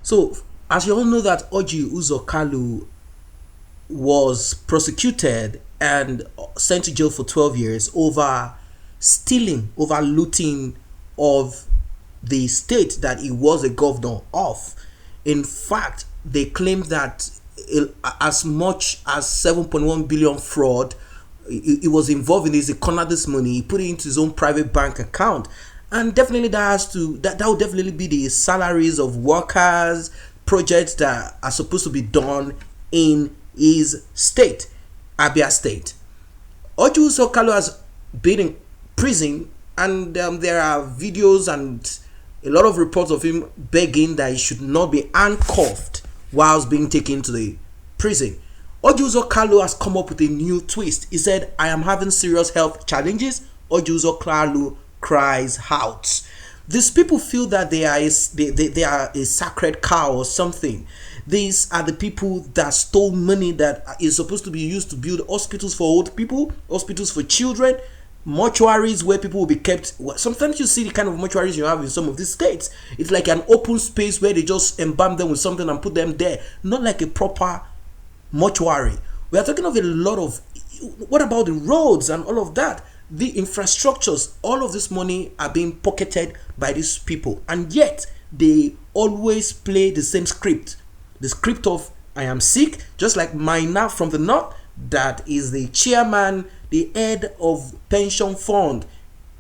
So, as you all know, that Orji Kalu was prosecuted and sent to jail for 12 years over stealing, over looting of the state that he was a governor of. In fact, they claim that as much as 7.1 billion fraud, he was involved in this. He cornered this money, he put it into his own private bank account, and definitely that will definitely be the salaries of workers, projects that are supposed to be done in his state, Abia State. Orji Kalu has been in prison, and there are videos and a lot of reports of him begging that he should not be handcuffed whilst being taken to the prison. Orji Kalu has come up with a new twist. He said, "I am having serious health challenges." Orji Kalu cries out. These people feel that they are a sacred cow or something. These are the people that stole money that is supposed to be used to build hospitals for old people, hospitals for children, mortuaries where people will be kept. Sometimes you see the kind of mortuaries you have in some of these states. It's like an open space where they just embalm them with something and put them there, not like a proper mortuary. We are talking of a lot of, what about the roads and all of that, the infrastructures? All of this money are being pocketed by these people, and yet they always play the same script, the script of "I am sick," just like Maina from the north, that is the chairman, the head of pension fund.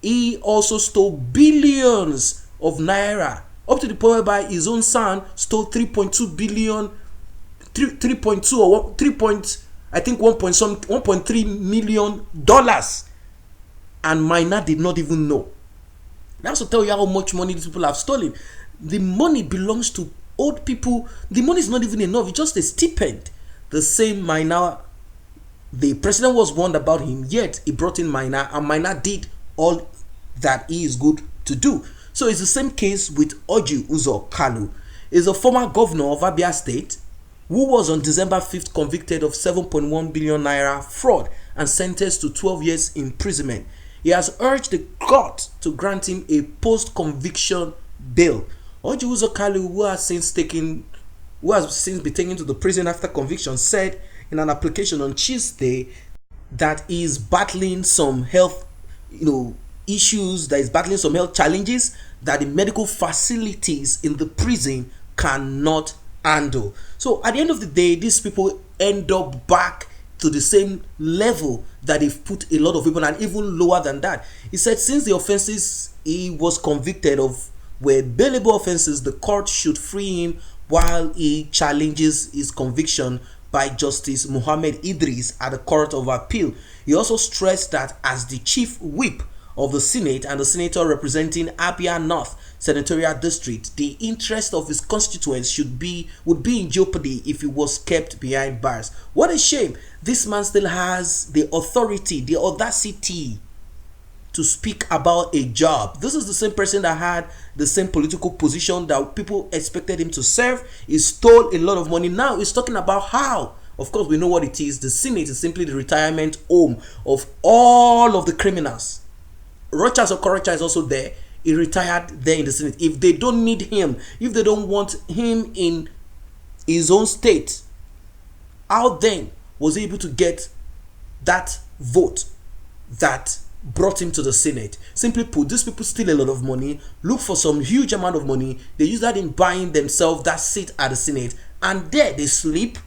He also stole billions of naira, up to the point whereby his own son stole 3.2 billion, 3.2 or 3 point, I think 1.3 million dollars, and Maina did not even know. That's to tell you how much money these people have stolen. The money belongs to old people. The money is not even enough. It's just a stipend. The same Maina, the president was warned about him, yet he brought in Maina, and Maina did all that he is good to do. So it's the same case with Orji Kalu. He's a former governor of Abia State who was on December 5th convicted of 7.1 billion naira fraud and sentenced to 12 years imprisonment. He has urged the court to grant him a post-conviction bail. Orji Kalu, who has since been taken to the prison after conviction, said in an application on Tuesday that he is battling some health, issues, that is battling some health challenges that the medical facilities in the prison cannot handle. So at the end of the day, these people end up back to the same level that they've put a lot of people, and even lower than that. He said since the offenses he was convicted of were bailable offenses, the court should free him while he challenges his conviction by Justice Muhammad Idris at the Court of Appeal. He also stressed that as the chief whip of the Senate and the senator representing Abia North Senatorial District, the interest of his constituents would be in jeopardy if he was kept behind bars. What a shame. This man still has the authority, the audacity to speak about a job. This is the same person that had the same political position that people expected him to serve. He stole a lot of money. Now he's talking about how, of course we know what it is. The Senate is simply the retirement home of all of the criminals. Rochas Okorocha is also there. He retired there in the Senate. If they don't need him, if they don't want him in his own state, how then was he able to get that vote that brought him to the Senate? Simply put, these people steal a lot of money, look for some huge amount of money, they use that in buying themselves that seat at the Senate, and there they sleep.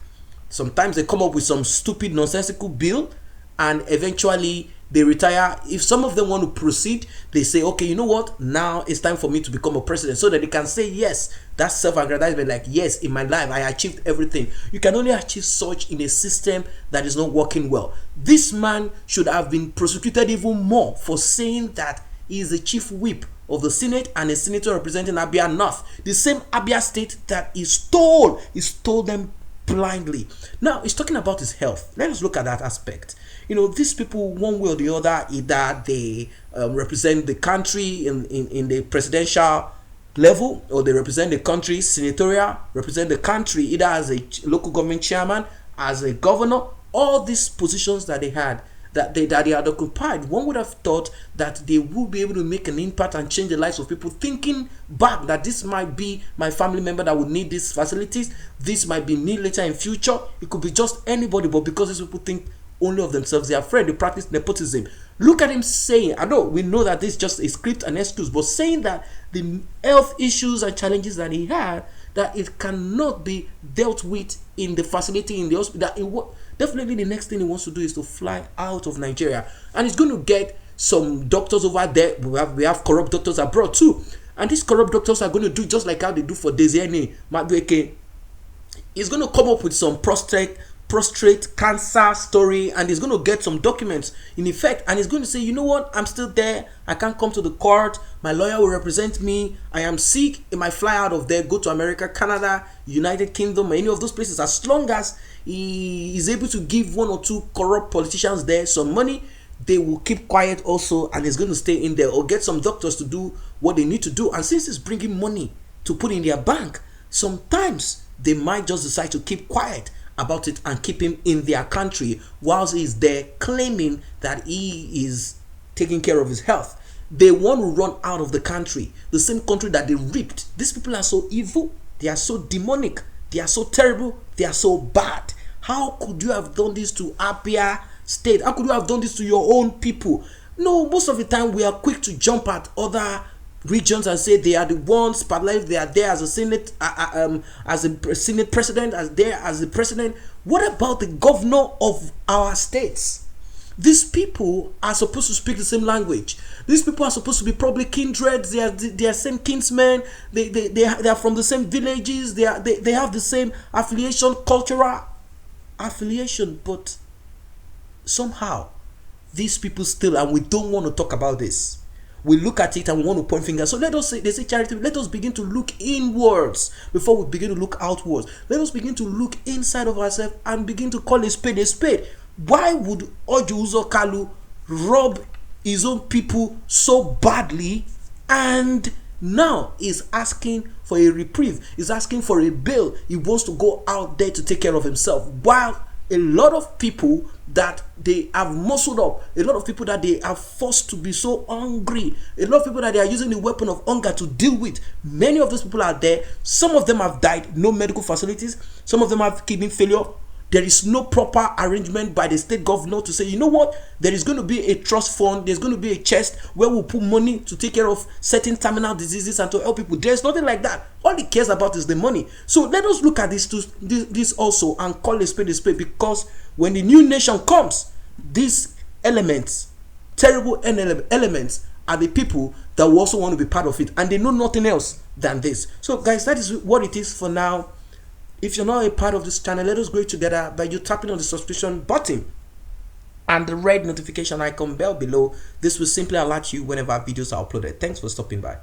Sometimes they come up with some stupid nonsensical bill, and eventually they retire. If some of them want to proceed, they say, okay, you know what, now it's time for me to become a president, so that they can say yes. That's self-aggrandizement, like, yes, in my life I achieved everything. You can only achieve such in a system that is not working well. This man should have been prosecuted even more for saying that he is the chief whip of the Senate and a senator representing Abia North, the same Abia State that he stole them blindly. Now he's talking about his health. Let us look at that aspect. These people, one way or the other, either they represent the country in the presidential level, or they represent the country senatorial, represent the country either as a local government chairman, as a governor. All these positions that they had that they are occupied. One would have thought that they would be able to make an impact and change the lives of people, thinking back that this might be my family member that would need these facilities, this might be me later in future, it could be just anybody, but because these people think only of themselves, they are afraid, they practice nepotism. Look at him saying, I know we know that this is just a script and excuse, but saying that the health issues and challenges that he had, that it cannot be dealt with in the facility, in the hospital. Definitely the next thing he wants to do is to fly out of Nigeria, and he's going to get some doctors over there. We have corrupt doctors abroad too, and these corrupt doctors are going to do just like how they do for S0N. Madueke. He's going to come up with some prostrate cancer story, and he's going to get some documents in effect, and he's going to say, you know what, I'm still there, I can't come to the court, my lawyer will represent me, I am sick, it might fly out of there, go to America, Canada, United Kingdom, any of those places. As long as he is able to give one or two corrupt politicians there some money, they will keep quiet also, and he's going to stay in there, or get some doctors to do what they need to do. And since he's bringing money to put in their bank, sometimes they might just decide to keep quiet about it and keep him in their country whilst he's there claiming that he is taking care of his health. They want to run out of the country, the same country that they ripped. These people are so evil, they are so demonic, they are so terrible, they are so bad. How could you have done this to Abia State? How could you have done this to your own people? No, most of the time we are quick to jump at other regions and say they are the ones, particularly if they are there as a senate, as a senate president, as there as the president. What about the governor of our states? These people are supposed to speak the same language. These people are supposed to be probably kindred. They are same kinsmen. They are from the same villages. They have the same affiliation, cultural affiliation, but somehow these people still, and we don't want to talk about this. We look at it and we want to point fingers. So let us say, they say charity, let us begin to look inwards before we begin to look outwards. Let us begin to look inside of ourselves and begin to call a spade a spade. Why would Orji Kalu rob his own people so badly, and now is asking for a reprieve? He's asking for a bail. He wants to go out there to take care of himself, while a lot of people that they have muscled up, a lot of people that they are forced to be so hungry, a lot of people that they are using the weapon of hunger to deal with. Many of those people are there. Some of them have died, no medical facilities. Some of them have kidney failure. There is no proper arrangement by the state governor to say, you know what, there is going to be a trust fund, there's going to be a chest where we'll put money to take care of certain terminal diseases and to help people. There's nothing like that. All he cares about is the money. So let us look at this also and call a spade, because when the new nation comes, these elements, terrible elements, are the people that will also want to be part of it, and they know nothing else than this. So guys, that is what it is for now. If you're not a part of this channel, let us grow together by you tapping on the subscription button and the red notification icon bell below. This will simply alert you whenever videos are uploaded. Thanks for stopping by.